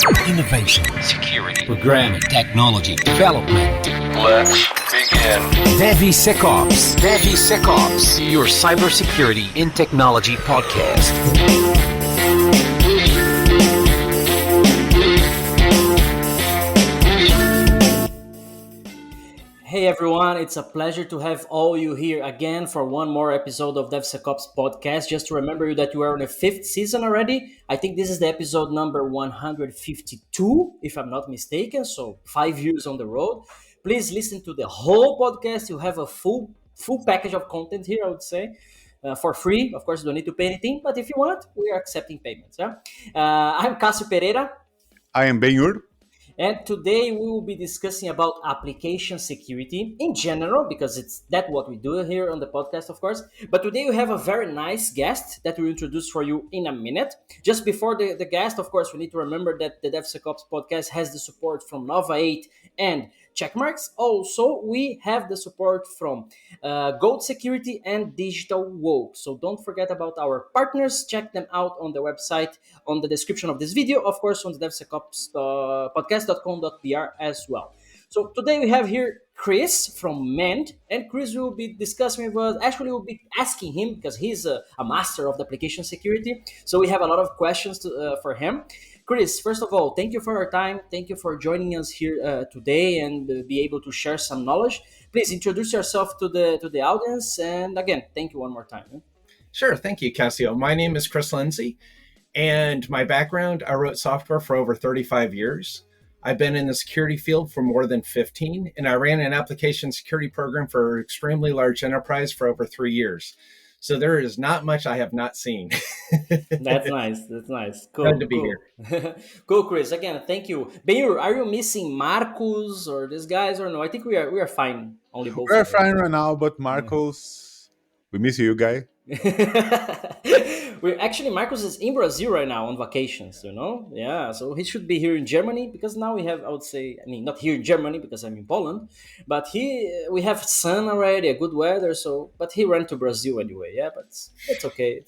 Innovation, security, programming, technology, development. Let's begin. DevSecOps, your cybersecurity in technology podcast. Hey everyone, it's a pleasure to have all you here again for one more episode of DevSecOps Podcast. Just to remember you that you are on the 5th season already. I think this is the episode number 152, if I'm not mistaken. So 5 years on the road. Please listen to the whole podcast. You have a full package of content here, I would say. For free. Of course, you don't need to pay anything. But if you want, we are accepting payments. Yeah? I'm Cássio Pereira. I am Ben-Hur. And today we will be discussing about application security in general, because it's that what we do here on the podcast, of course. But today we have a very nice guest that we'll introduce for you in a minute. Just before the guest, of course, we need to remember that the DevSecOps podcast has the support from Nova 8 and Checkmarks. Also, we have the support from Gold Security and Digital Woke. So don't forget about our partners. Check them out on the website, on the description of this video, of course, on the DevSecOps podcast.com.br as well. So today we have here Chris from Mend, and Chris will be discussing with us. Actually, we'll be asking him because he's a master of the application security. So we have a lot of questions for him. Chris, first of all, thank you for your time. Thank you for joining us here today and be able to share some knowledge. Please introduce yourself to the audience. And again, thank you one more time. Sure. Thank you, Cássio. My name is Chris Lindsey, and my background, I wrote software for over 35 years. I've been in the security field for more than 15, and I ran an application security program for an extremely large enterprise for over 3 years. So there is not much I have not seen. That's nice. Cool. Glad to be here. Cool, Chris. Again, thank you. Ben-Hur, are you missing Marcos or these guys or no? I think we are fine. Only both. We're fine right now, but Marcos, we miss you, guy. Marcos is in Brazil right now on vacations, Yeah, so he should be here in Germany because now we have, I would say, not here in Germany because I'm in Poland, but we have sun already, a good weather, but he ran to Brazil anyway, yeah, but it's okay.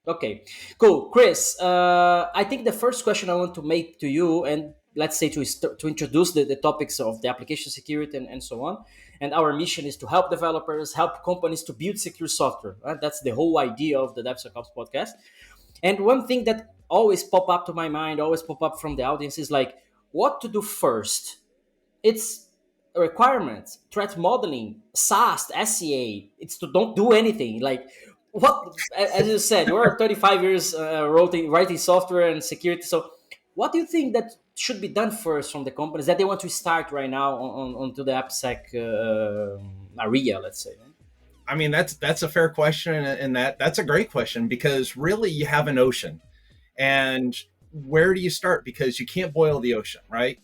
Okay, cool. Chris, I think the first question I want to make to you, and let's say to introduce the topics of the application security and so on. And our mission is to help developers, help companies to build secure software. Right? That's the whole idea of the DevSecOps podcast. And one thing that always pop up to my mind, always pop up from the audience is like, what to do first? It's requirements, threat modeling, SAST, SCA. It's to don't do anything. Like what, as you said, you are 35 years writing software and security. So what do you think that should be done first from the companies that they want to start right now onto the Appsec area, let's say? I mean, that's a fair question, and that's a great question because really you have an ocean, and where do you start? Because you can't boil the ocean, right?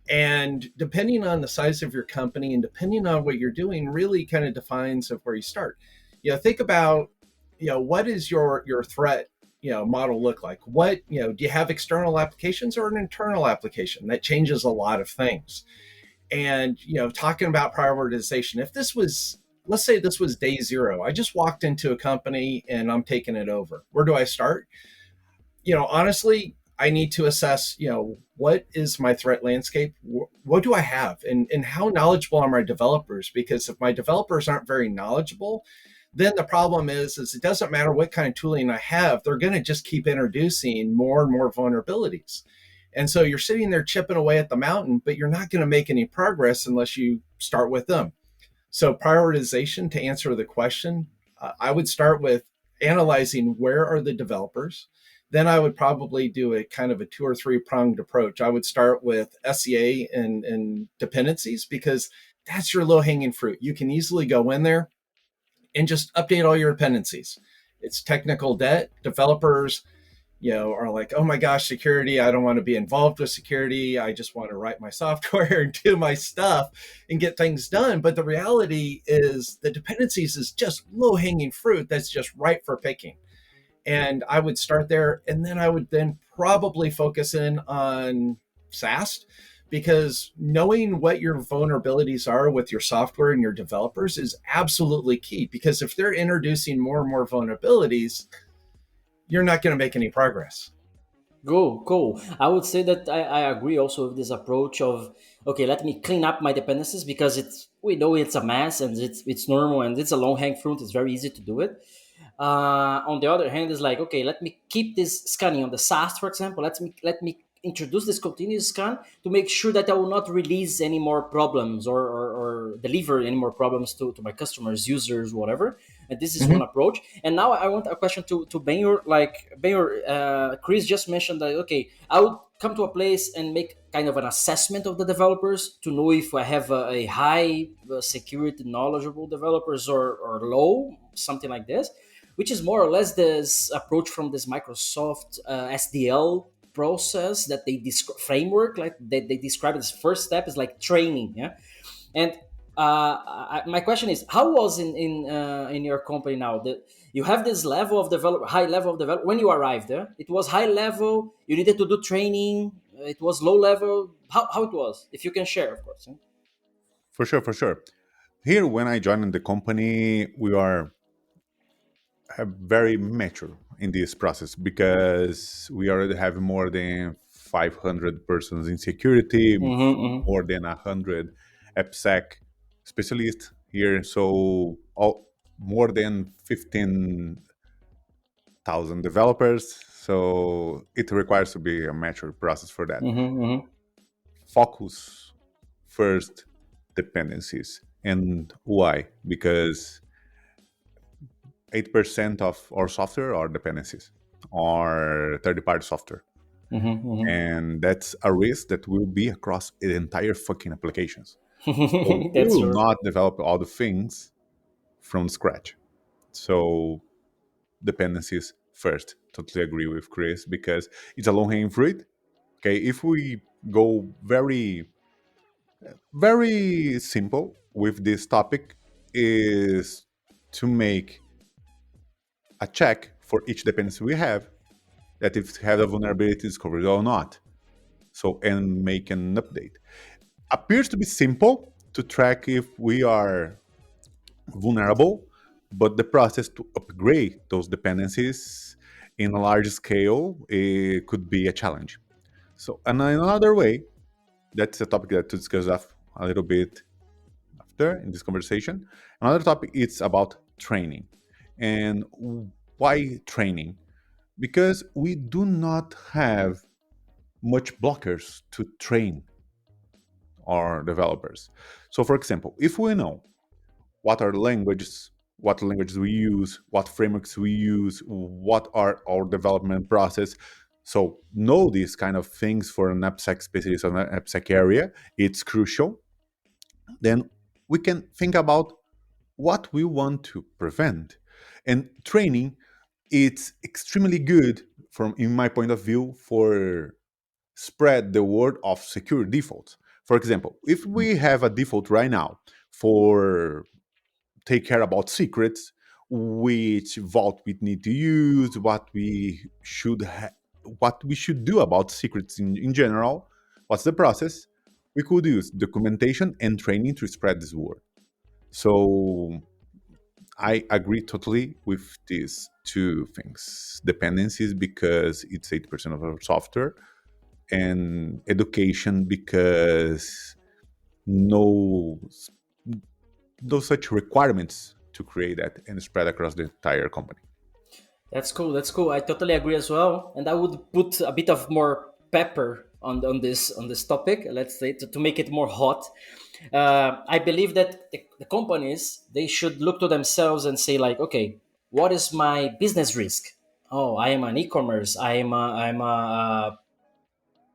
And depending on the size of your company and depending on what you're doing, really kind of defines of where you start. Think about, what is your threat model look like? What, do you have external applications or an internal application? That changes a lot of things. And, talking about prioritization, if this was, let's say this was day zero, I just walked into a company and I'm taking it over. Where do I start? Honestly, I need to assess, what is my threat landscape? What do I have? And how knowledgeable are my developers? Because if my developers aren't very knowledgeable, then the problem is it doesn't matter what kind of tooling I have, they're going to just keep introducing more and more vulnerabilities. And so you're sitting there chipping away at the mountain, but you're not going to make any progress unless you start with them. So prioritization, to answer the question, I would start with analyzing where are the developers. Then I would probably do a kind of a 2 or 3 pronged approach. I would start with SCA and dependencies because that's your low hanging fruit. You can easily go in there and just update all your dependencies. It's technical debt. Developers, are like, oh my gosh, security. I don't want to be involved with security. I just want to write my software and do my stuff and get things done. But the reality is the dependencies is just low hanging fruit that's just ripe for picking. And I would start there. And then I would then probably focus in on SAST, because knowing what your vulnerabilities are with your software and your developers is absolutely key. Because if they're introducing more and more vulnerabilities, you're not going to make any progress. Cool. I would say that I agree also with this approach of okay, let me clean up my dependencies because we know it's a mess and it's normal and it's a long hang fruit. It's very easy to do it. On the other hand, is like okay, let me keep this scanning on the SaaS, for example. Let me introduce this continuous scan to make sure that I will not release any more problems or deliver any more problems to my customers, users, whatever. And this is one Mhm. approach. And now I want a question to Benyor. Like Benyor, Chris just mentioned that okay, I would come to a place and make kind of an assessment of the developers to know if I have a high security knowledgeable developers or low, something like this, which is more or less this approach from this Microsoft SDL process that they framework like they describe as first step is like training, yeah. And my question is, how was in your company now that you have this level of develop high level of develop when you arrived there? It was high level. You needed to do training. It was low level. How it was? If you can share, of course. Yeah? For sure, for sure. Here, when I joined the company, we are very mature in this process because we already have more than 500 persons in security, Mm-hmm, more than 100 Appsec specialists here. So more than 15,000 developers. So it requires to be a mature process for that. mm-hmm, mm-hmm. Focus first dependencies. And why? Because 8% of our software are dependencies or third-party software. And that's a risk that will be across the entire fucking applications. So we That's will true. not develop all the things from scratch. So dependencies first. Totally agree with Chris because it's a low-hanging fruit. Okay, if we go very simple with this topic, is to make a check for each dependency we have that if it has a vulnerability discovered or not. So and make an update. Appears to be simple to track if we are vulnerable, but the process to upgrade those dependencies in a large scale it could be a challenge. So and another way, that's a topic that to discuss a little bit after in this conversation. Another topic is about training. And why training? Because we do not have much blockers to train our developers. So, for example, if we know what languages we use, what frameworks we use, what are our development process, so know these kind of things for an AppSec specialist or an AppSec area, it's crucial. Then we can think about what we want to prevent. And training, it's extremely good from in my point of view for spread the word of secure defaults. For example, if we have a default right now for take care about secrets, which vault we need to use, what we should do about secrets in general, what's the process? We could use documentation and training to spread this word. So I agree totally with these two things: dependencies because it's 80% of our software, and education because no no such requirements to create that and spread across the entire company. That's cool. That's cool. I totally agree as well. And I would put a bit of more pepper on this topic. Let's say to make it more hot. I believe that the companies they should look to themselves and say like, okay, what is my business risk? Oh, I am an e-commerce. I'm a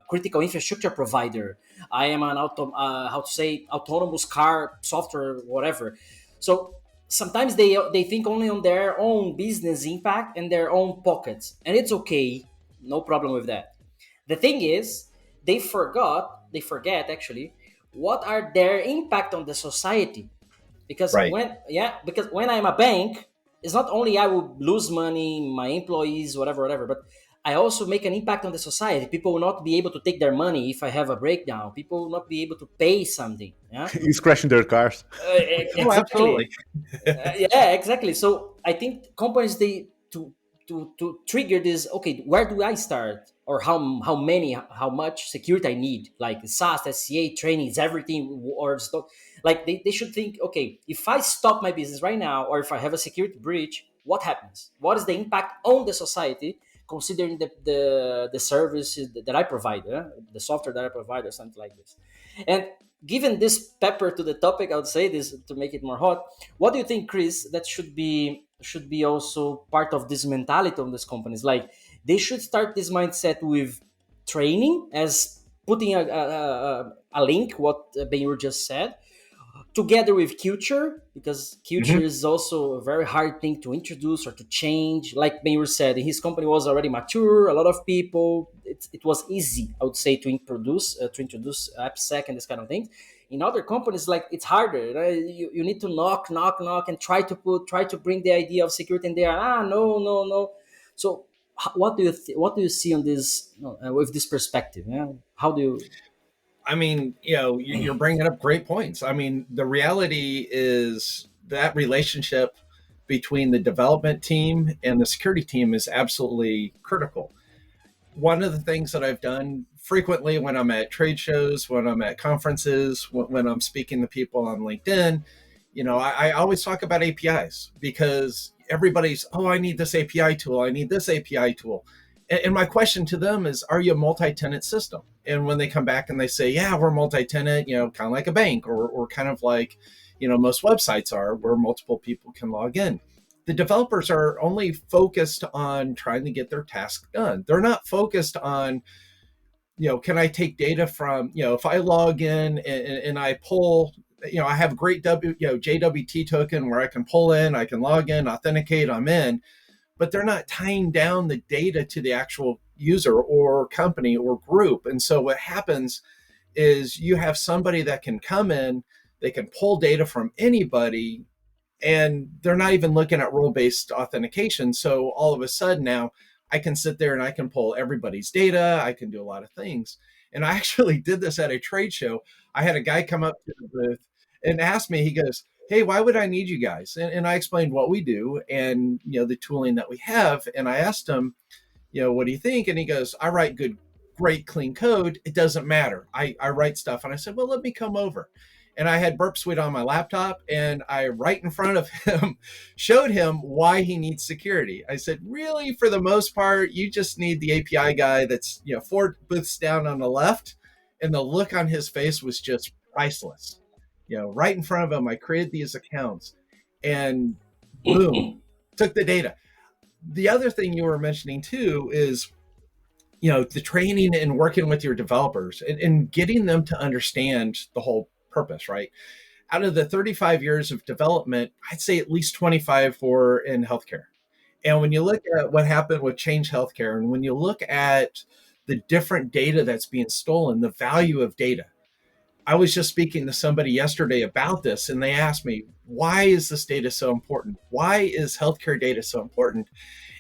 critical infrastructure provider. I am an how to say autonomous car software, whatever. So sometimes they think only on their own business impact and their own pockets, and it's okay, no problem with that. The thing is, they forget actually what are their impact on the society because Right. when I'm a bank, it's not only I will lose money, my employees, whatever, but I also make an impact on the society. People will not be able to take their money if I have a breakdown. People will not be able to pay something. Yeah, He's crashing their cars. Oh, exactly. absolutely. Yeah, exactly. So I think companies they to trigger this. Okay, where do I start, or how much security I need, like SaaS, SCA, trainings, everything, or stuff. Like they should think, okay, if I stop my business right now, or if I have a security breach, what happens? What is the impact on the society, considering the services that I provide, the software that I provide, or something like this. And given this pepper to the topic, I would say this to make it more hot. What do you think, Chris? That should be also part of this mentality of these companies. Like they should start this mindset with training, as putting a link what Benur just said, together with culture, because culture Mhm. is also a very hard thing to introduce or to change. Like Benur said, his company was already mature, a lot of people, it was easy, I would say, to introduce Appsec and this kind of thing. In other companies, like it's harder, right? You need to knock and try to bring the idea of security in there. No. So what do you see on this, with this perspective? Yeah, how do you? I mean, you're bringing up great points. I mean, the reality is that relationship between the development team and the security team is absolutely critical. One of the things that I've done frequently when I'm at trade shows, when I'm at conferences, when I'm speaking to people on LinkedIn, I always talk about APIs, because everybody's, oh, I need this API tool. I need this API tool. And my question to them is, are you a multi-tenant system? And when they come back and they say, yeah, we're multi-tenant, kind of like a bank, or kind of like, most websites are, where multiple people can log in. The developers are only focused on trying to get their task done. They're not focused on, can I take data from, if I log in and I pull, I have a great JWT token where I can pull in, I can log in, authenticate, I'm in, but they're not tying down the data to the actual user or company or group. And so what happens is you have somebody that can come in, they can pull data from anybody, and they're not even looking at role-based authentication. So all of a sudden now I can sit there and I can pull everybody's data. I can do a lot of things. And I actually did this at a trade show. I had a guy come up to the booth and ask me, he goes, hey, why would I need you guys? And I explained what we do and, the tooling that we have. And I asked him, what do you think? And he goes, I write great, clean code. It doesn't matter. I write stuff. And I said, well, let me come over. And I had Burp Suite on my laptop, and I, right in front of him, showed him why he needs security. I said, really, for the most part, you just need the API guy that's, 4 booths down on the left. And the look on his face was just priceless. Right in front of him, I created these accounts and boom, took the data. The other thing you were mentioning too is, the training and working with your developers and getting them to understand the whole purpose, right? Out of the 35 years of development, I'd say at least 25 were in healthcare. And when you look at what happened with Change Healthcare, and when you look at the different data that's being stolen, the value of data, I was just speaking to somebody yesterday about this, and they asked me, why is this data so important? Why is healthcare data so important?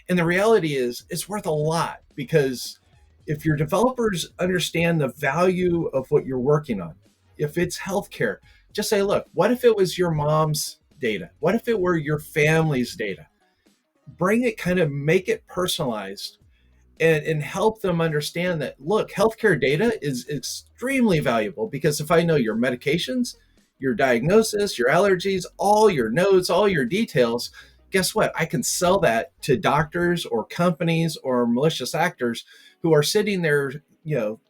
And the reality is, it's worth a lot, because if your developers understand the value of what you're working on, if it's healthcare, just say, look, what if it was your mom's data? What if it were your family's data? Bring it, kind of make it personalized, and help them understand that, look, healthcare data is extremely valuable, because if I know your medications, your diagnosis, your allergies, all your notes, all your details, guess what? I can sell that to doctors or companies or malicious actors who are sitting there,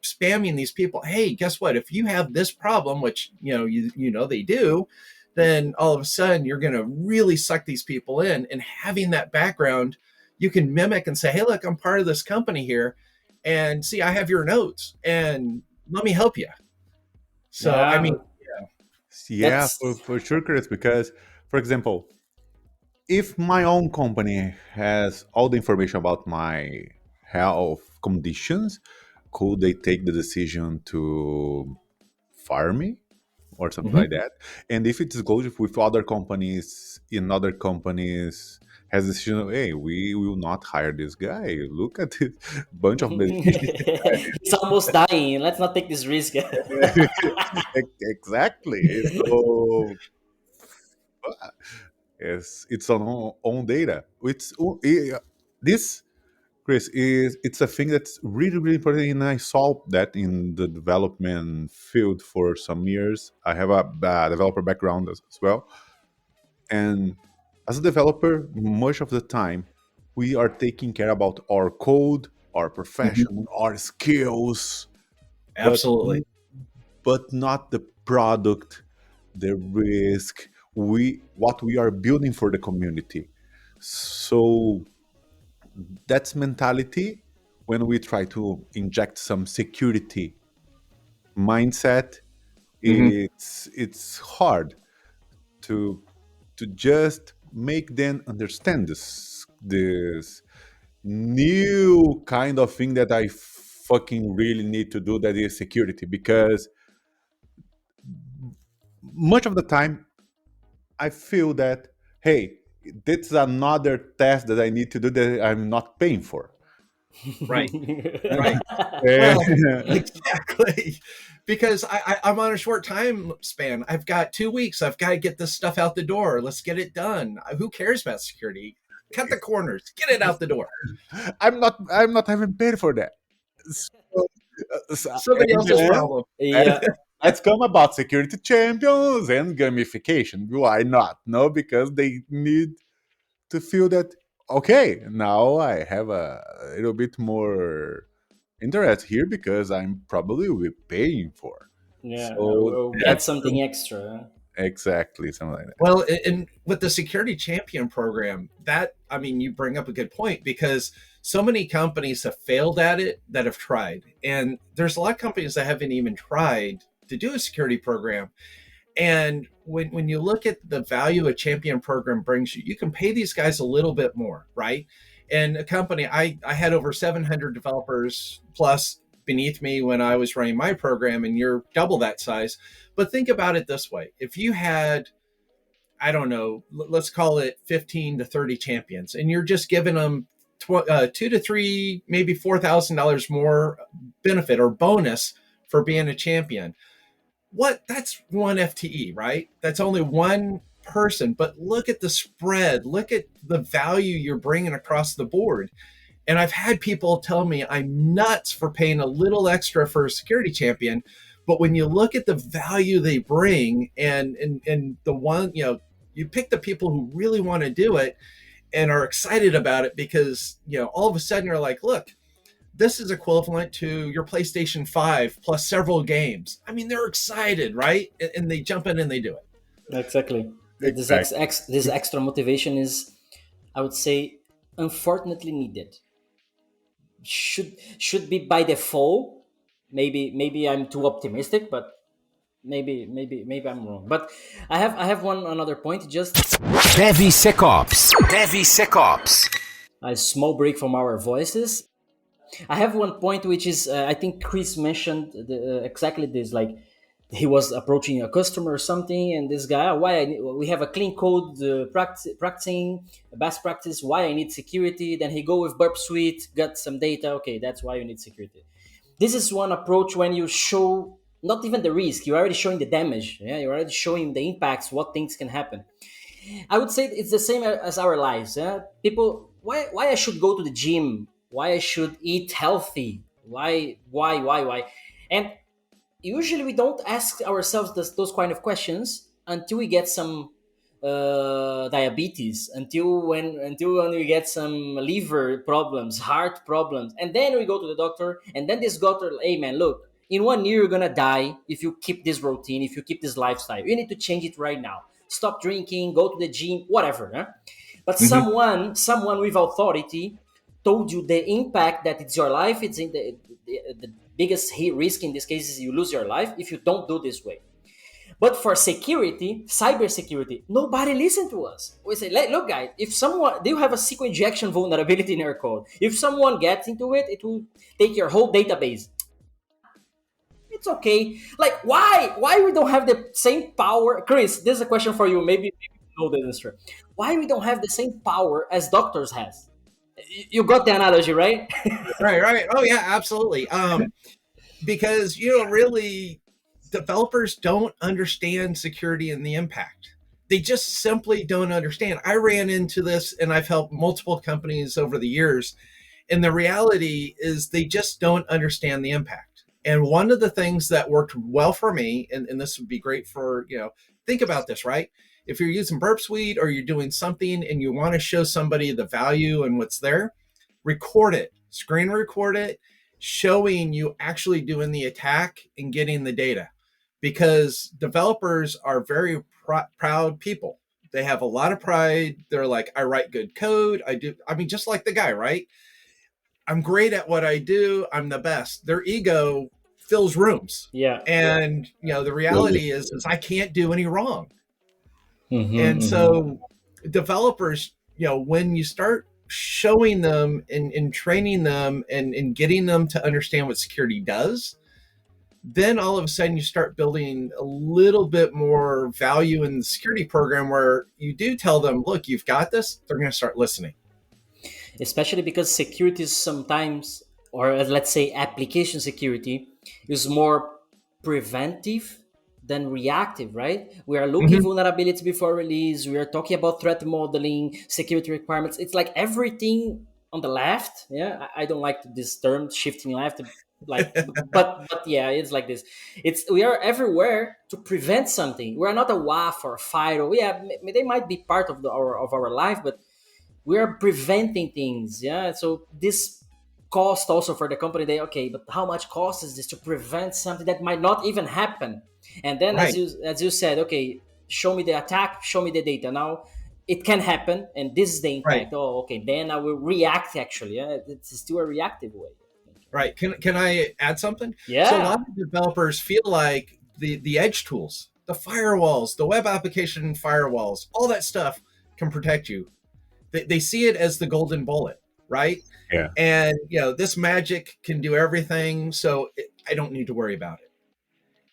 spamming these people. Hey, guess what? If you have this problem, which, they do, then all of a sudden you're going to really suck these people in. And having that background, you can mimic and say, hey, look, I'm part of this company here. And see, I have your notes and let me help you. So, Yeah, I mean, Yeah, that's for sure, Chris, because, for example, if my own company has all the information about my health conditions, could they take the decision to fire me or something like Mhm. that? And if it is goes with other companies, in other companies has the decision, hey, we will not hire this guy. Look at this bunch of medication. He's almost dying. Let's not take this risk. Exactly. So it's on own data. This, Chris, it's a thing that's really, really important, and I saw that in the development field for some years. I have a developer background as well, and as a developer, much of the time, we are taking care about our code, our profession, our skills, but Absolutely. but not the product, the risk, we what we are building for the community. So that's mentality when we try to inject some security mindset. Hmm. It's hard to just make them understand this new kind of thing that I fucking really need to do, that is security, because much of the time I feel that, hey, this is another task that I need to do that I'm not paying for. Right. Yeah. Right. Well, exactly. Because I'm on a short time span. I've got 2 weeks. I've got to get this stuff out the door. Let's get it done. Who cares about security? Cut the corners. Get it out the door. I'm not having paid for that. So, Somebody and else's then problem. Yeah, let's come about security champions and gamification. Why not? No, because they need to feel that, okay, now I have a little bit more interest here because I'm probably will be paying for. yeah. So We'll get that's something extra. exactly something like that. Well, and with the security champion program, that, I mean, you bring up a good point, because so many companies have failed at it that have tried. And there's a lot of companies that haven't even tried to do a security program. And when you look at the value a champion program brings you, you can pay these guys a little bit more, right? And a company, I had over 700 developers plus beneath me when I was running my program, and you're double that size. But think about it this way. If you had, I don't know, let's call it 15 to 30 champions, and you're just giving them 2 to 3, maybe $4,000 more benefit or bonus for being a champion. That's one FTE, right? That's only one person, but look at the spread. Look at the value you're bringing across the board. And I've had people tell me I'm nuts for paying a little extra for a security champion. But when you look at the value they bring, and the one, you pick the people who really want to do it and are excited about it, because, all of a sudden you're like, look, this is equivalent to your PlayStation 5 plus several games. I mean, they're excited, right? And they jump in and they do it. Exactly. Exactly. This extra motivation is, I would say, unfortunately needed. Should be by default. Maybe I'm too optimistic, but maybe I'm wrong. But I have one another point. Just DevSecOps. DevSecOps. a small break from our voices. I have one point, which is I think Chris mentioned exactly this. Like, he was approaching a customer or something, and this guy, we have a clean code practicing best practice. Why I need security? Then he go with Burp Suite, got some data. Okay, that's why you need security. This is one approach when you show not even the risk. You're already showing the damage. Yeah, you're already showing the impacts, what things can happen. I would say it's the same as our lives. Yeah? People, why I should go to the gym? Why I should eat healthy? Why? And usually we don't ask ourselves those kind of questions until we get some diabetes, until when we get some liver problems, heart problems, and then we go to the doctor, and then this doctor, hey man, look, in 1 year you're gonna die if you keep this routine, if you keep this lifestyle. You need to change it right now. Stop drinking, go to the gym, whatever. Huh? But Mhm. someone with authority told you the impact that it's your life. It's in the biggest risk in this case is you lose your life if you don't do this way. But for security, cybersecurity, nobody listen to us. We say, look, guys, if someone, do you have a SQL injection vulnerability in your code? If someone gets into it, it will take your whole database. It's okay. Like, why we don't have the same power? Chris, this is a question for you. Maybe you know the answer. Why we don't have the same power as doctors has? You got the analogy, right? Right. Oh yeah, absolutely. Because really, developers don't understand security and the impact. They just simply don't understand. I ran into this, and I've helped multiple companies over the years. And the reality is they just don't understand the impact. And one of the things that worked well for me, and this would be great for, think about this, right? If you're using Burp Suite or you're doing something and you want to show somebody the value and what's there, record it, screen record it, showing you actually doing the attack and getting the data. Because developers are very proud people. They have a lot of pride. They're like, I write good code. Just like the guy, right? I'm great at what I do. I'm the best. Their ego fills rooms. Yeah. And, the reality is I can't do any wrong. And so developers, when you start showing them and training them and getting them to understand what security does, then all of a sudden you start building a little bit more value in the security program where you do tell them, look, you've got this. They're going to start listening. Especially because security is sometimes, or let's say application security, is more preventive than reactive, right? We are looking vulnerabilities before release. We are talking about threat modeling, security requirements. It's like everything on the left. Yeah, I don't like this term, shifting left. But yeah, it's like this. We are everywhere to prevent something. We are not a WAF or a FIDO. Yeah, they might be part of our life, but we are preventing things. Yeah, so this cost also for the company. But how much cost is this to prevent something that might not even happen? And then, right, as you said, okay, show me the attack, show me the data. Now it can happen, and this is the impact. Right. Oh, okay, then I will react. Actually, yeah, it's still a reactive way. Right. Can I add something? Yeah. So a lot of developers feel like the edge tools, the firewalls, the web application firewalls, all that stuff can protect you. They see it as the golden bullet, right? Yeah. And, this magic can do everything, so I don't need to worry about it.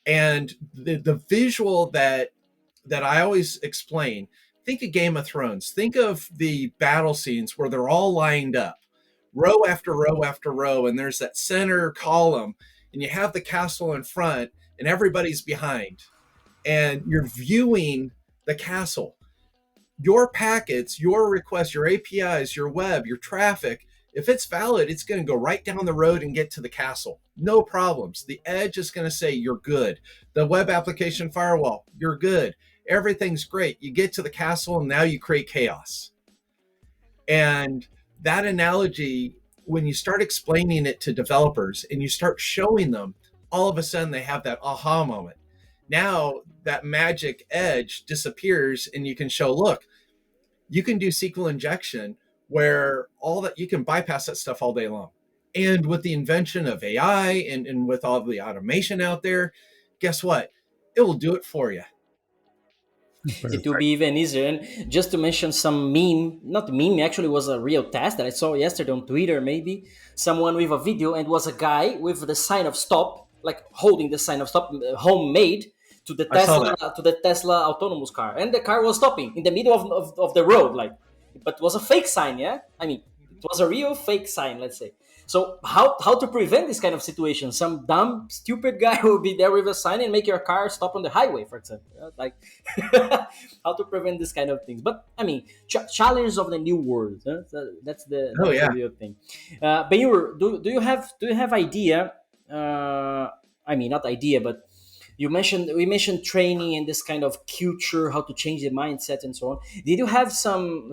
And the visual that I always explain, think of Game of Thrones. Think of the battle scenes where they're all lined up, row after row after row, and there's that center column, and you have the castle in front, and everybody's behind, and you're viewing the castle. Your packets, your requests, your APIs, your web, your traffic, if it's valid, it's going to go right down the road and get to the castle. No problems. The edge is going to say you're good. The web application firewall, you're good. Everything's great. You get to the castle and now you create chaos. And that analogy, when you start explaining it to developers and you start showing them, all of a sudden they have that aha moment. Now that magic edge disappears and you can show, look, you can do SQL injection where all that you can bypass that stuff all day long. And with the invention of AI and with all the automation out there, guess what? It will do it for you. It will be even easier. And just to mention some actually was a real test that I saw yesterday on Twitter, maybe someone with a video, and was a guy with the sign of stop, like holding the sign of stop, homemade, to the Tesla autonomous car. And the car was stopping in the middle of the road, but it was a fake sign, yeah? I mean, it was a real fake sign, let's say. So how to prevent this kind of situation? Some dumb, stupid guy will be there with a sign and make your car stop on the highway, for example. How to prevent this kind of things. But, I mean, challenge of the new world. Huh? So that's the real thing. Benhur, do you have idea? Not idea, but we mentioned training and this kind of culture, how to change the mindset and so on. Did you have some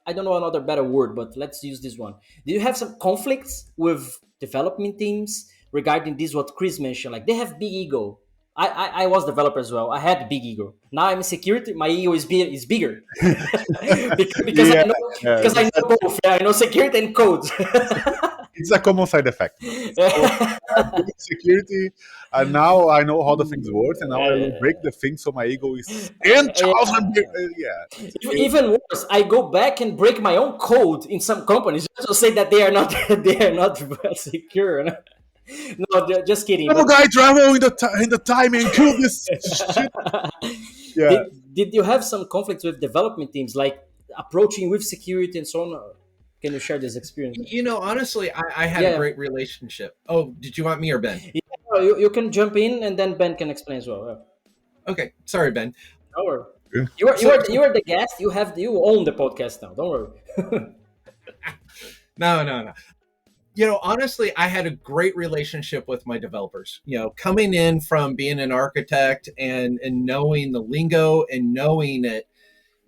I don't know another better word, but let's use this one. Do you have some conflicts with development teams regarding this, what Chris mentioned? Like, they have big ego. I was developer as well. I had big ego. Now I'm in security. My ego is bigger because I know both. Yeah, I know security and code. It's a common side effect. So, security, and now I know how the things work, and now I will break the thing, so my ego is 10,000. Even worse, I go back and break my own code in some companies just to say that they are not secure. No, just kidding. No guy travel in the time and kill this shit. Yeah. Did you have some conflicts with development teams, like approaching with security and so on? Can you share this experience? Honestly, I had a great relationship. Oh, did you want me or Ben? Yeah, you can jump in, and then Ben can explain as well. Okay, sorry, Ben. Don't worry. Yeah. You are the guest. You own the podcast now. Don't worry. No. Honestly, I had a great relationship with my developers. Coming in from being an architect and knowing the lingo and knowing it,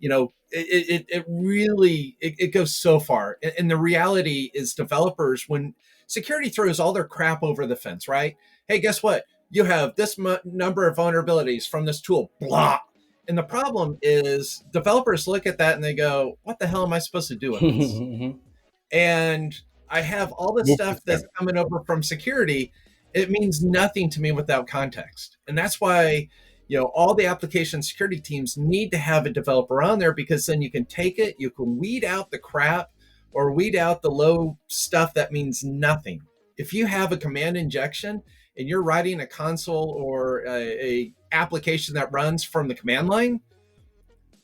it really it goes so far. And the reality is, developers, when security throws all their crap over the fence, right? Hey, guess what? You have this number of vulnerabilities from this tool, blah. And the problem is, developers look at that and they go, "What the hell am I supposed to do with this?" And I have all this Move stuff with that's them. coming over from security. It means nothing to me without context. And that's why, all the application security teams need to have a developer on there, because then you can take it, you can weed out the crap or weed out the low stuff that means nothing. If you have a command injection and you're writing a console or a application that runs from the command line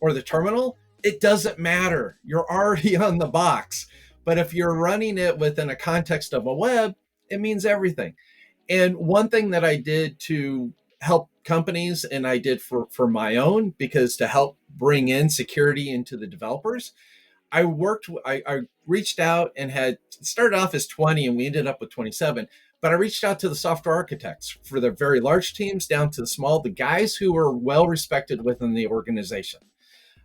or the terminal, it doesn't matter. You're already on the box. But if you're running it within a context of a web, it means everything. And one thing that I did to help companies, and I did for my own, because to help bring in security into the developers, I reached out and had started off as 20 and we ended up with 27. But I reached out to the software architects for the very large teams down to the small, the guys who were well respected within the organization.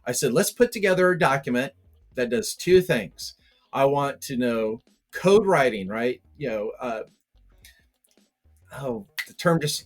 I said, let's put together a document that does two things. I want to know code writing, right? The term just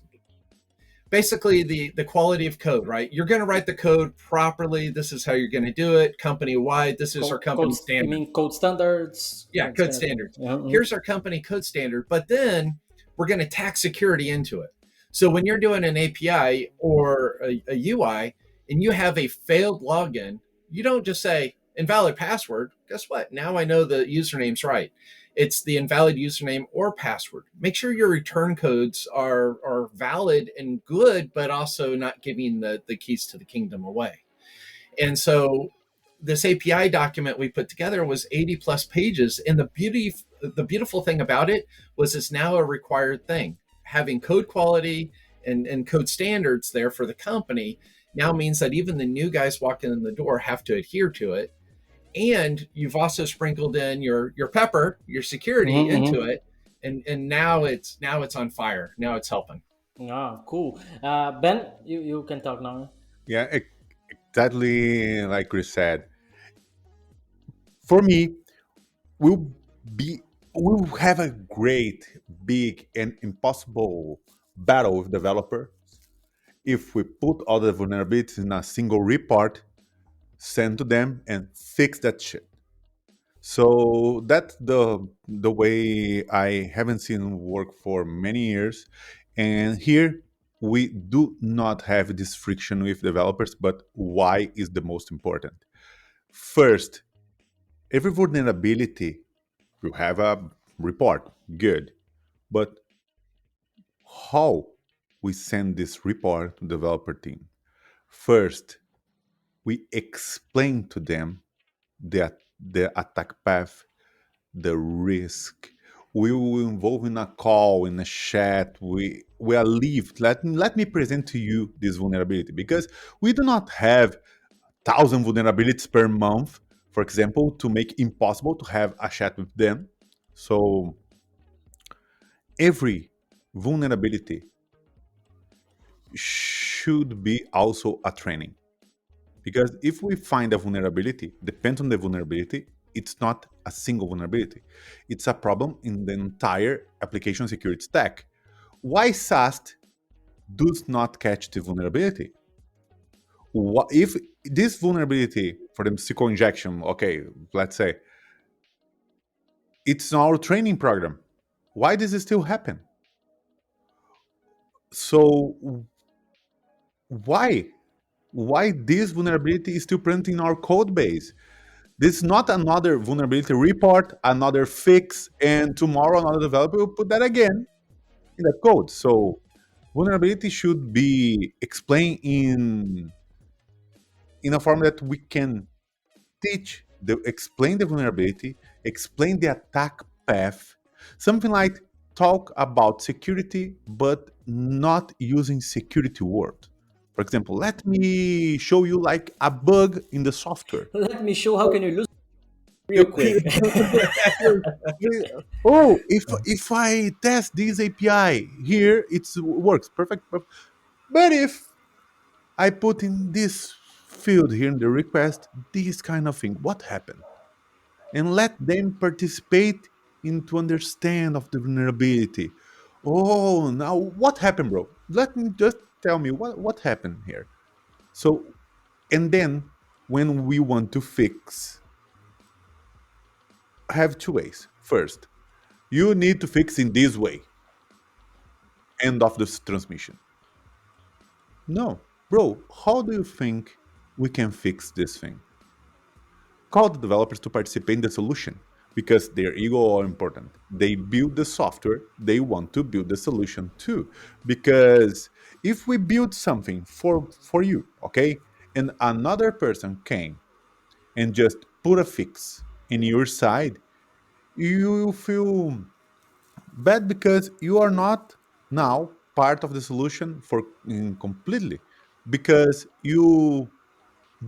basically the quality of code, right? You're going to write the code properly. This is how you're going to do it. Company wide, this is our company standard. You mean code standards? Yeah, code standards. Here's our company code standard, but then we're going to tack security into it. So when you're doing an API or a UI and you have a failed login, you don't just say invalid password. Guess what? Now I know the username's right. It's the invalid username or password. Make sure your return codes are valid and good, but also not giving the keys to the kingdom away. And so this API document we put together was 80 plus pages. And the beautiful thing about it was it's now a required thing. Having code quality and code standards there for the company now means that even the new guys walking in the door have to adhere to it. And you've also sprinkled in your pepper, your security into it, and now it's on fire. Now it's helping. Ah, cool. Ben, you can talk now. Yeah, exactly like Chris said. For me, we'll have a great, big, and impossible battle with developers if we put all the vulnerabilities in a single report, send to them, and fix that shit. So that's the way I haven't seen work for many years. And here we do not have this friction with developers, but why is the most important? First, every vulnerability will have a report, good. But how we send this report to the developer team? First, we explain to them the attack path, the risk. We will involve in a call, in a chat. We are leave. Let me present to you this vulnerability, because we do not have 1,000 vulnerabilities per month, for example, to make impossible to have a chat with them. So every vulnerability should be also a training. Because if we find a vulnerability, depends on the vulnerability, it's not a single vulnerability. It's a problem in the entire application security stack. Why SAST does not catch the vulnerability? If this vulnerability for the SQL injection, okay, let's say, it's our training program, why does it still happen? So why this vulnerability is still present in our code base? This is not another vulnerability report, another fix, and tomorrow another developer will put that again in the code. So vulnerability should be explained in a form that we can explain the vulnerability, explain the attack path, something like talk about security, but not using security word. For For example, let me show you like a bug in the software. Let me show how can you lose real quick. Oh, if I test this API here, it works perfect. But if I put in this field here in the request, this kind of thing, what happened? And let them participate in to understand of the vulnerability. Oh, now what happened, bro? Let me just tell me what happened here. So, and then when we want to fix, I have two ways. First, you need to fix in this way. End of this transmission. No, bro, how do you think we can fix this thing? Call the developers to participate in the solution because their ego are important. They build the software, they want to build the solution too. Because if we build something for you, okay, and another person came and just put a fix in your side, you feel bad because you are not now part of the solution for completely because you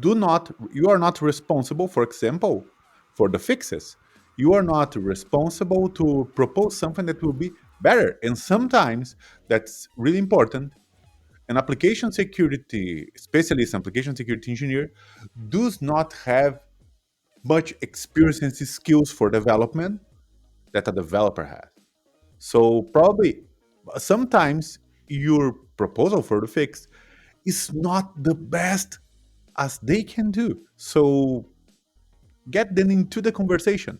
are not responsible, for example, for the fixes. You are not responsible to propose something that will be better. And sometimes that's really important. An application security specialist, application security engineer, does not have much experience and skills for development that a developer has. So probably sometimes your proposal for the fix is not the best as they can do. So get them into the conversation.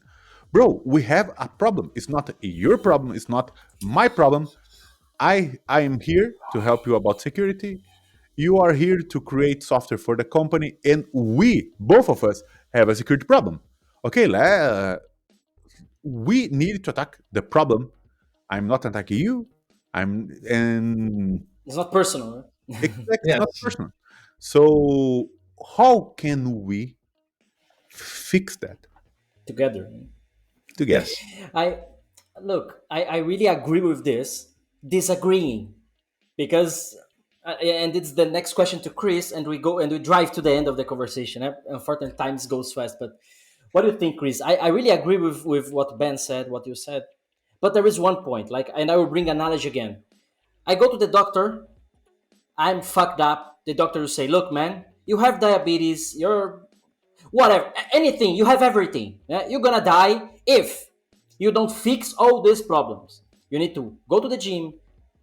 Bro, we have a problem. It's not your problem. It's not my problem. I am here to help you about security. You are here to create software for the company, and we, both of us, have a security problem. Okay, we need to attack the problem. I'm not attacking you. And It's not personal, right? exactly Yes. not personal. So how can we fix that Together. together? Yes. I really agree with this. Disagreeing, because and it's the next question to Chris, and we drive to the end of the conversation. Unfortunately, times goes fast. But what do you think, Chris? I really agree with what Ben said, what you said. But there is one point, and I will bring analogy again. I go to the doctor. I'm fucked up. The doctor will say, "Look, man, you have diabetes. You're whatever, anything. You have everything. Yeah? You're gonna die if you don't fix all these problems. You need to go to the gym,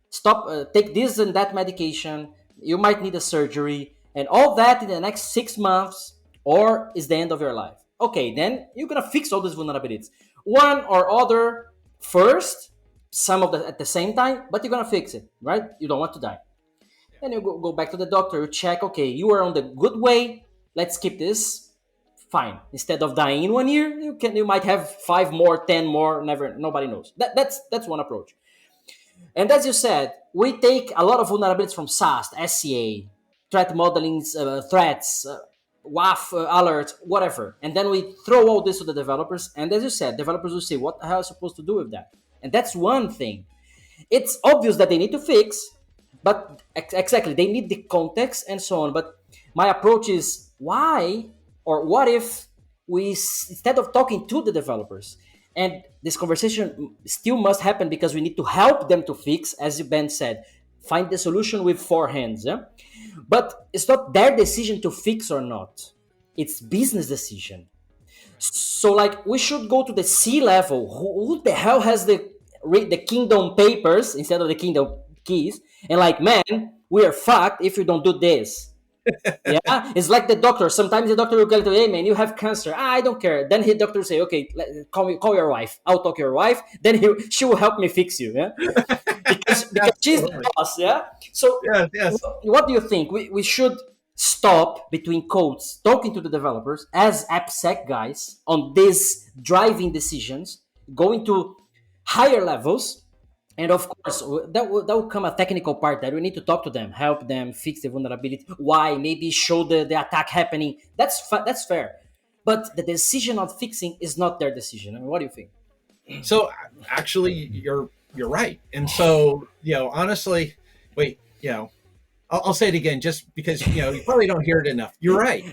stop, take this and that medication. You might need a surgery, and all that in the next 6 months, or is the end of your life. Okay, then you're gonna fix all these vulnerabilities, one or other first, some of the at the same time, but you're gonna fix it, right? You don't want to die. Then you go back to the doctor, you check, okay, you are on the good way. Let's keep this. Fine. Instead of dying in 1 year, you might have 5 more, 10 more, never, nobody knows. That's one approach. And as you said, we take a lot of vulnerabilities from SAST, SCA, threat modeling, threats, WAF alerts, whatever. And then we throw all this to the developers. And as you said, developers will say, what the hell am I supposed to do with that? And that's one thing. It's obvious that they need to fix, but exactly, they need the context and so on. But my approach is, why or what if we, instead of talking to the developers, and this conversation still must happen because we need to help them to fix, as Ben said, find the solution with 4 hands. Yeah? But it's not their decision to fix or not. It's business decision. So we should go to the C level. Who the hell has the kingdom papers instead of the kingdom keys? And man, we are fucked if you don't do this. Yeah, it's like the doctor. Sometimes the doctor will tell you, "Hey, man, you have cancer." I don't care. Then the doctor will say, "Okay, call your wife. I'll talk to your wife. Then she will help me fix you." Yeah, because she's the boss. Yeah. So yes. what do you think? We should stop between codes talking to the developers as Appsec guys on these driving decisions, going to higher levels. And of course, that will come a technical part that we need to talk to them, help them fix the vulnerability. Why? Maybe show the attack happening. That's fair. But the decision on fixing is not their decision. I mean, what do you think? So actually, you're right. And so honestly, I'll say it again, just because you probably don't hear it enough. You're right.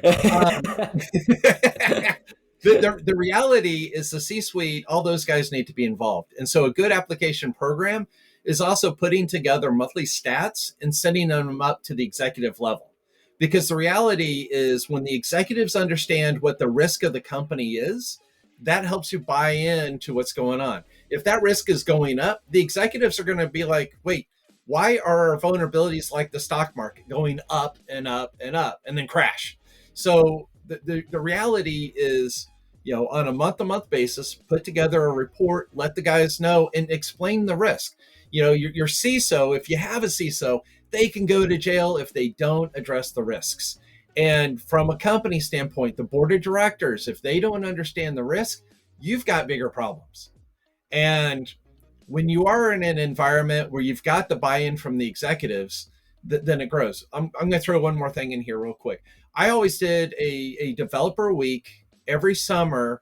The reality is the C-suite, all those guys need to be involved. And so a good application program is also putting together monthly stats and sending them up to the executive level. Because the reality is when the executives understand what the risk of the company is, that helps you buy into what's going on. If that risk is going up, the executives are going to be like, wait, why are our vulnerabilities like the stock market going up and up and up and then crash? So the reality is, on a month-to-month basis, put together a report, let the guys know, and explain the risk. Your CISO, if you have a CISO, they can go to jail if they don't address the risks. And from a company standpoint, the board of directors, if they don't understand the risk, you've got bigger problems. And when you are in an environment where you've got the buy-in from the executives, then it grows. I'm going to throw one more thing in here real quick. I always did a developer week every summer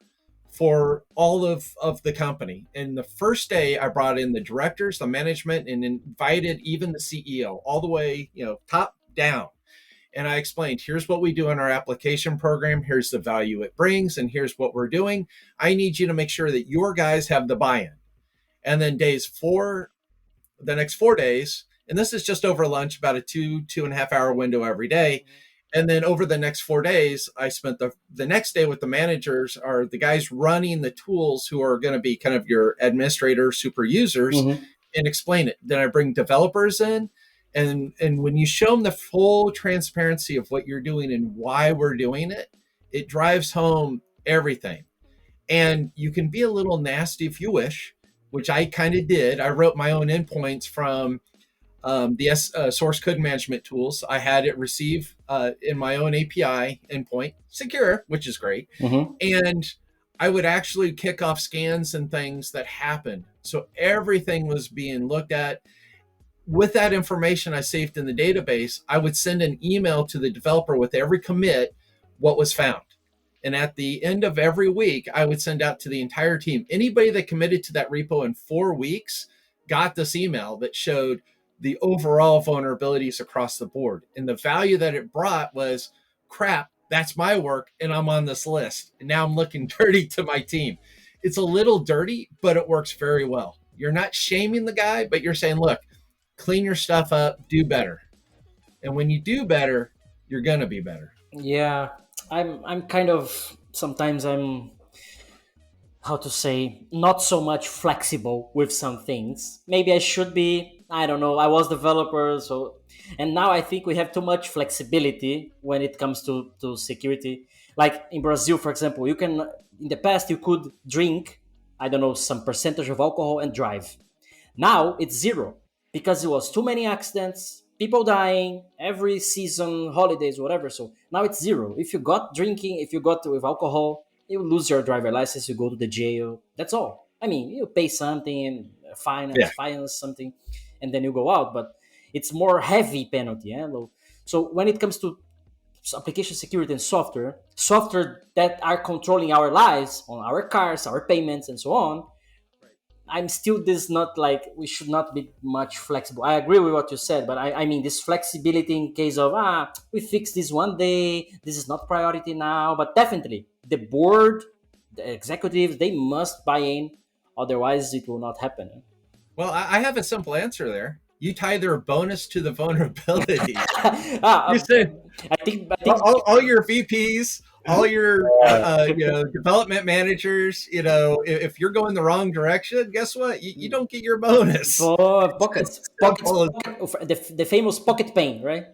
for all of the company. And the first day I brought in the directors, the management, and invited even the CEO all the way, top down. And I explained, here's what we do in our application program. Here's the value it brings. And here's what we're doing. I need you to make sure that your guys have the buy-in. And then the next 4 days, and this is just over lunch, about a 2.5 hour window every day. And then over the next 4 days, I spent the next day with the managers, are the guys running the tools who are going to be kind of your administrator, super users, and explain it. Then I bring developers in. And when you show them the full transparency of what you're doing and why we're doing it, it drives home everything. And you can be a little nasty if you wish, which I kind of did. I wrote my own endpoints from the source code management tools. I had it receive in my own API endpoint, secure, which is great. And I would actually kick off scans and things that happened. So everything was being looked at. With that information I saved in the database, I would send an email to the developer with every commit what was found. And at the end of every week, I would send out to the entire team. Anybody that committed to that repo in 4 weeks got this email that showed the overall vulnerabilities across the board. And the value that it brought was, crap, that's my work, and I'm on this list. And now I'm looking dirty to my team. It's a little dirty, but it works very well. You're not shaming the guy, but you're saying, look, clean your stuff up, do better. And when you do better, you're going to be better. Yeah, I'm kind of, sometimes I'm, how to say, not so much flexible with some things. Maybe I should be, I don't know, I was developer, so, and now I think we have too much flexibility when it comes to security. Like in Brazil, for example, you can, in the past, you could drink, I don't know, some percentage of alcohol and drive. Now it's zero. Because it was too many accidents, people dying, every season, holidays, whatever. So now it's zero. If you got drinking, if you got with alcohol, you lose your driver license, you go to the jail. That's all. I mean, you pay something, finance something, and then you go out. But it's more heavy penalty. So when it comes to application security and software that are controlling our lives, on our cars, our payments, and so on, I'm still not like, we should not be much flexible. I agree with what you said, but I mean this flexibility in case of, we fix this one day, this is not priority now, but definitely the board, the executives, they must buy in, otherwise it will not happen. Well, I have a simple answer there. You tie their bonus to the vulnerability. I think all your VPs, all your development managers, if you're going the wrong direction, guess what? You don't get your bonus. Pockets, the famous pocket pain, right?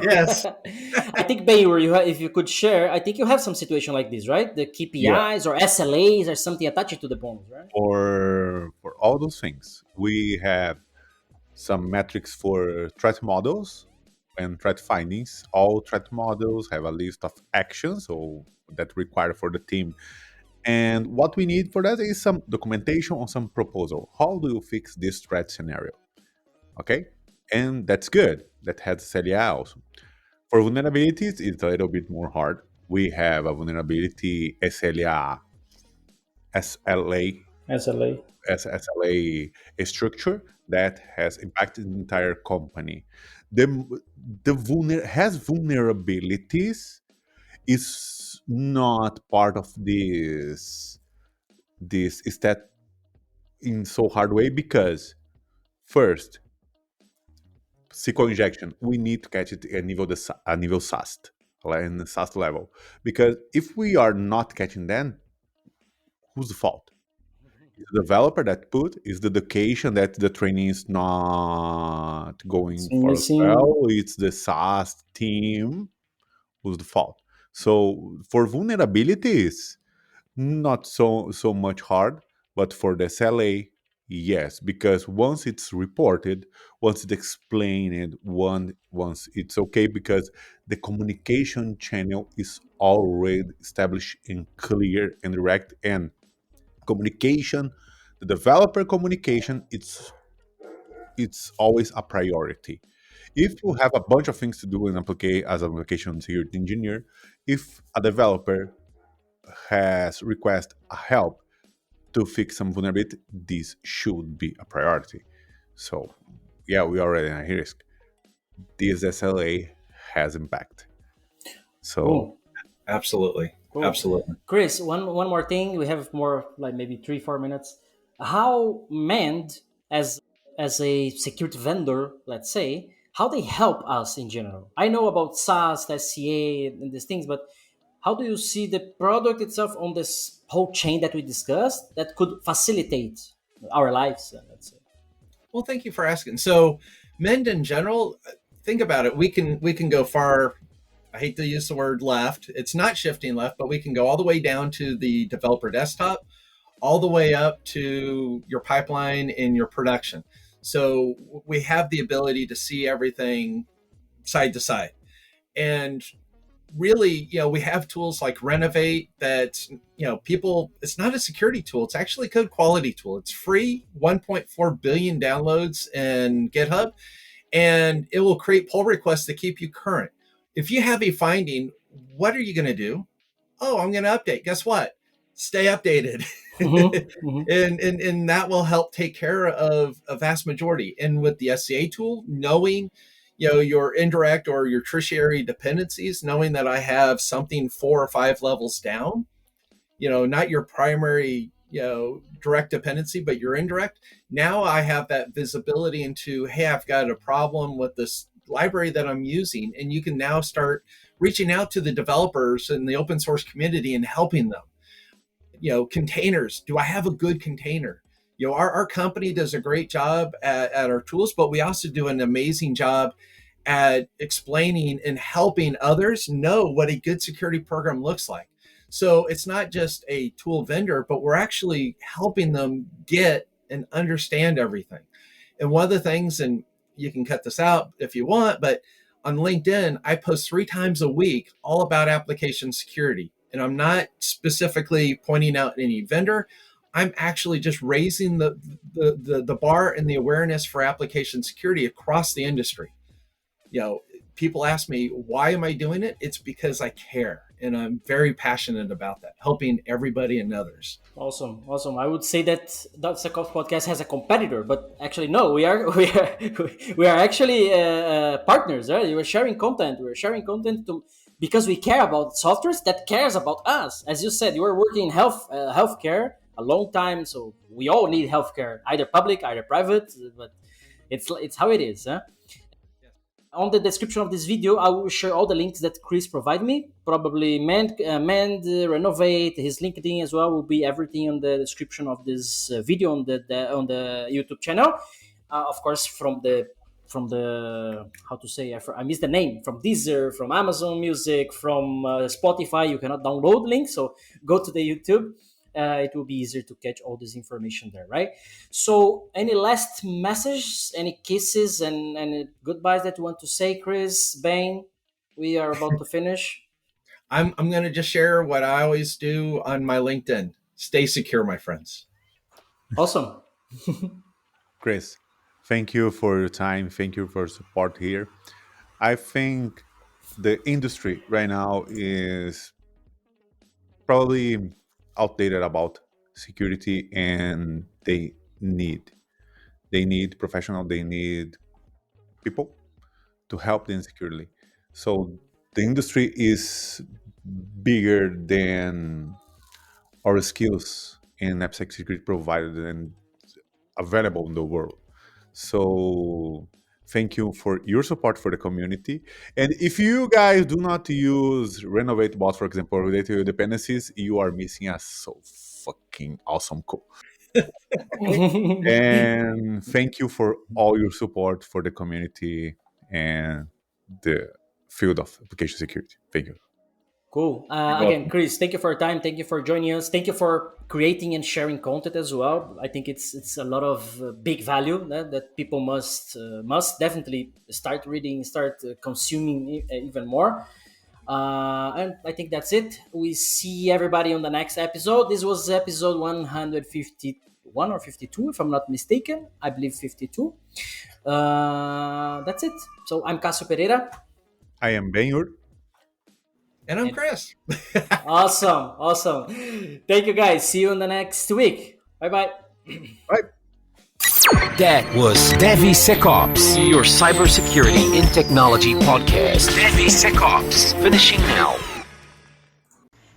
Yes. I think Bayer, if you could share, I think you have some situation like this, right? The KPIs or SLAs or something attached to the bonus, right? For all those things, we have some metrics for threat models and threat findings. All threat models have a list of actions that require for the team. And what we need for that is some documentation on some proposal. How do you fix this threat scenario? Okay? And that's good. That has SLA also. For vulnerabilities, it's a little bit more hard. We have a vulnerability SLA SLA. as a structure that has impacted the entire company. The has vulnerabilities is not part of this stat in so hard way because first SQL injection we need to catch it at nível SAST, like in the SAST level, because if we are not catching them, whose fault? The developer that put is the education that the training is not going It's for as missing. well. It's the SaaS team who's the fault. So for vulnerabilities, not so much hard, but for the SLA, yes, because once it's reported, once it's explained, once it's okay, because the communication channel is already established and clear and direct, and communication, the developer communication, it's always a priority. If you have a bunch of things to do in as an application security engineer, if a developer has request a help to fix some vulnerability, this should be a priority. So yeah, we are already in a risk. This SLA has impact. So Cool. Absolutely. Cool. Absolutely. Chris, one more thing. We have more, like maybe 3 4 minutes. How Mend, as a security vendor, let's say, how they help us in general? I know about SaaS, SCA, and these things, but how do you see the product itself on this whole chain that we discussed that could facilitate our lives? Let's say. Well, thank you for asking. So, Mend in general, think about it. We can go far. I hate to use the word left. It's not shifting left, but we can go all the way down to the developer desktop, all the way up to your pipeline in your production. So we have the ability to see everything side to side. And really, we have tools like Renovate that, people, it's not a security tool. It's actually a code quality tool. It's free, 1.4 billion downloads in GitHub, and it will create pull requests to keep you current. If you have a finding, what are you going to do? Oh, I'm going to update. Guess what? Stay updated. Mm-hmm, mm-hmm. And that will help take care of a vast majority. And with the SCA tool, knowing your indirect or your tertiary dependencies, knowing that I have something 4 or 5 levels down, not your primary direct dependency, but your indirect. Now I have that visibility into, hey, I've got a problem with this library that I'm using, and you can now start reaching out to the developers in the open source community and helping them. Containers, do I have a good container? Our company does a great job at our tools, but we also do an amazing job at explaining and helping others know what a good security program looks like. So it's not just a tool vendor, but we're actually helping them get and understand everything. And one of the things, and you can cut this out if you want, but on LinkedIn, I post 3 times a week all about application security. And I'm not specifically pointing out any vendor. I'm actually just raising the bar and the awareness for application security across the industry. People ask me, why am I doing it? It's because I care. And I'm very passionate about that, helping everybody and others. Awesome, awesome. I would say that DevSecOps Podcast has a competitor, but actually, no. We are we are actually partners. Right? We're sharing content. We're sharing content because we care about softwares that cares about us. As you said, you were working in healthcare a long time, so we all need healthcare, either public, either private. But it's how it is. Huh? On the description of this video, I will share all the links that Chris provided me. Probably Mend, Renovate, his LinkedIn as well will be everything on the description of this video on the YouTube channel. Of course, from the how to say, I missed the name, from Deezer, from Amazon Music, from Spotify. You cannot download links, so go to the YouTube. It will be easier to catch all this information there, right? So, any last message, any kisses and goodbyes that you want to say, Chris, Ben? We are about to finish. I'm going to just share what I always do on my LinkedIn. Stay secure, my friends. Awesome. Chris, thank you for your time. Thank you for support here. I think the industry right now is probably outdated about security, and they need professional, they need people to help them securely. So the industry is bigger than our skills in Appsec security provided and available in the world. So thank you for your support for the community. And if you guys do not use Renovate Bot, for example, related to your dependencies, you are missing a so fucking awesome code. And thank you for all your support for the community and the field of application security. Thank you. Cool. You're Again, welcome. Chris, thank you for your time. Thank you for joining us. Thank you for creating and sharing content as well. I think it's a lot of big value that people must definitely start reading, start consuming even more. And I think that's it. We see everybody on the next episode. This was episode 151 or 52, if I'm not mistaken. I believe 52. That's it. So I'm Cássio Pereira. I am Ben-Hur. And I'm Chris. Awesome. Thank you, guys. See you in the next week. Bye-bye. Bye. That was DevSecOps, your cybersecurity in technology podcast. DevSecOps, finishing now.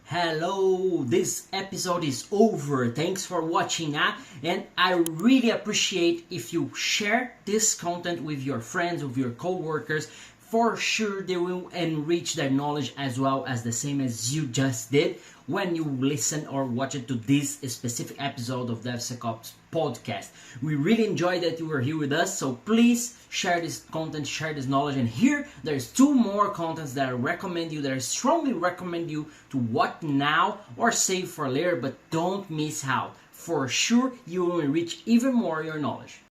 Hello, this episode is over. Thanks for watching, and I really appreciate if you share this content with your friends, with your co-workers. For sure they will enrich their knowledge as well as the same as you just did when you listen or watch it to this specific episode of DevSecOps Podcast. We really enjoyed that you were here with us, so please share this content, share this knowledge. And here there's 2 more contents that I strongly recommend you to watch now or save for later, but don't miss out. For sure you will enrich even more your knowledge.